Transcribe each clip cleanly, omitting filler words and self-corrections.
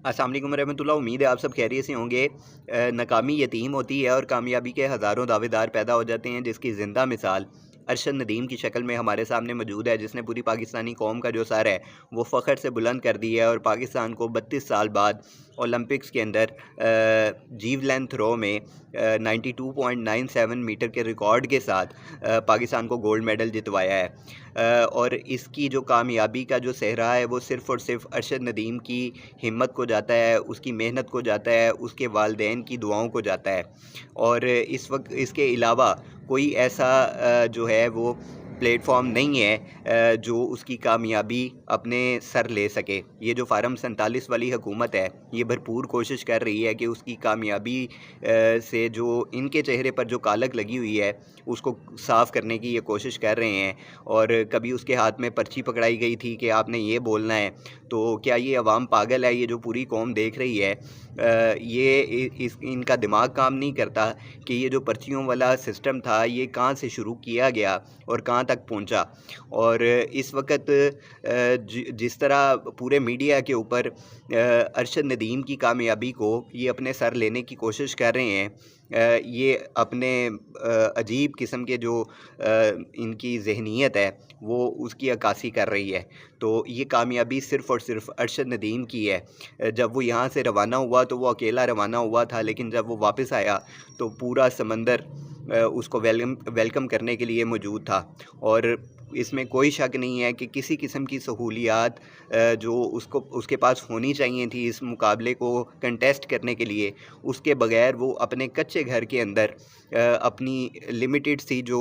अस्सलाम वालेकुम रहमतुल्लाह। उम्मीद है आप सब खैरियत से होंगे। नाकामी यतीम होती है और कामयाबी के हज़ारों दावेदार पैदा हो जाते हैं, जिसकी ज़िंदा मिसाल अरशद नदीम की शक्ल में हमारे सामने मौजूद है, जिसने पूरी पाकिस्तानी कौम का जो सर है वो फ़ख्र से बुलंद कर दिया है और पाकिस्तान को 32 साल बाद ओलंपिक्स के अंदर जीवलेंथ थ्रो में 92.97 मीटर के रिकॉर्ड के साथ पाकिस्तान को गोल्ड मेडल जितवाया है। और इसकी जो कामयाबी का जो सेहरा है वो सिर्फ़ और सिर्फ अरशद नदीम की हिम्मत को जाता है, उसकी मेहनत को जाता है, उसके वालिदैन की दुआओं को जाता है। और इस वक्त इसके अलावा कोई ऐसा जो है वो प्लेटफॉर्म नहीं है जो उसकी कामयाबी अपने सर ले सके। ये जो फार्म 47 वाली हुकूमत है, ये भरपूर कोशिश कर रही है कि उसकी कामयाबी से जो इनके चेहरे पर जो कालक लगी हुई है उसको साफ़ करने की ये कोशिश कर रहे हैं। और कभी उसके हाथ में पर्ची पकड़ाई गई थी कि आपने ये बोलना है, तो क्या ये अवाम पागल है? ये जो पूरी कौम देख रही है, इनका दिमाग काम नहीं करता कि ये जो पर्चियों वाला सिस्टम था ये कहाँ से शुरू किया गया और कहाँ तक पहुंचा। और इस वक्त जिस तरह पूरे मीडिया के ऊपर अरशद नदीम की कामयाबी को ये अपने सर लेने की कोशिश कर रहे हैं, ये अपने अजीब किस्म के जो इनकी जहनीत है वो उसकी अक्कासी कर रही है। तो ये कामयाबी सिर्फ़ और सिर्फ अरशद नदीम की है। जब वो यहाँ से रवाना हुआ तो वो अकेला रवाना हुआ था, लेकिन जब वो वापस आया तो पूरा समंदर उसको वेलकम करने के लिए मौजूद था। और इसमें कोई शक नहीं है कि किसी किस्म की सहूलियात जो उसके पास होनी चाहिए थी इस मुकाबले को कंटेस्ट करने के लिए, उसके बगैर वो अपने कच्चे घर के अंदर अपनी लिमिटेड सी जो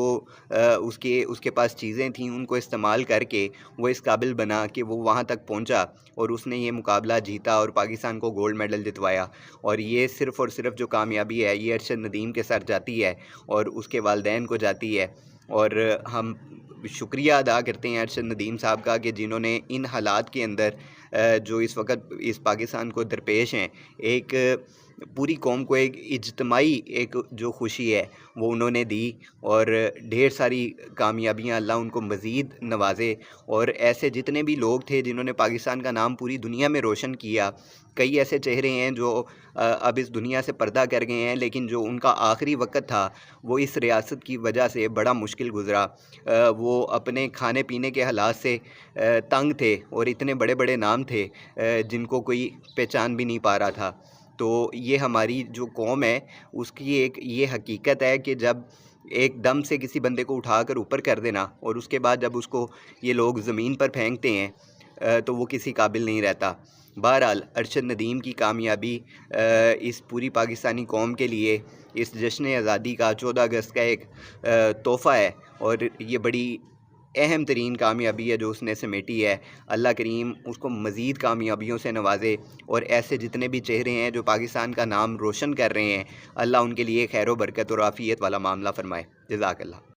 उसके पास चीज़ें थीं उनको इस्तेमाल करके वो इस काबिल बना कि वो वहाँ तक पहुँचा और उसने ये मुकाबला जीता और पाकिस्तान को गोल्ड मेडल जितवाया। और ये सिर्फ़ और सिर्फ जो कामयाबी है ये अरशद नदीम के सर जाती है और उसके वालिदैन को जाती है। और हम शुक्रिया अदा करते हैं अरशद नदीम साहब का कि जिन्होंने इन हालात के अंदर जो इस वक्त इस पाकिस्तान को दरपेश हैं, एक पूरी कौम को एक इज्तमाई एक जो खुशी है वो उन्होंने दी। और ढेर सारी कामयाबियां अल्लाह उनको मज़ीद नवाजे। और ऐसे जितने भी लोग थे जिन्होंने पाकिस्तान का नाम पूरी दुनिया में रोशन किया, कई ऐसे चेहरे हैं जो अब इस दुनिया से पर्दा कर गए हैं, लेकिन जो उनका आखिरी वक्त था वो इस रियासत की वजह से बड़ा मुश्किल गुज़रा। वो अपने खाने पीने के हालात से तंग थे और इतने बड़े बड़े नाम थे जिनको कोई पहचान भी नहीं पा रहा था। तो ये हमारी जो कौम है उसकी एक ये हकीकत है कि जब एक दम से किसी बंदे को उठाकर ऊपर कर देना और उसके बाद जब उसको ये लोग ज़मीन पर फेंकते हैं तो वो किसी काबिल नहीं रहता। बहरहाल अरशद नदीम की कामयाबी इस पूरी पाकिस्तानी कौम के लिए इस जश्न आज़ादी का 14 अगस्त का एक तोहफ़ा है और ये बड़ी अहम तरीन कामयाबी है जो उसने समेटी है। अल्लाह करीम उसको मज़ीद कामयाबियों से नवाजे और ऐसे जितने भी चेहरे हैं जो पाकिस्तान का नाम रोशन कर रहे हैं, अल्लाह उनके लिए खैर व बरकत और आफ़ियत वाला मामला फ़रमाए। जज़ाकल्लाह।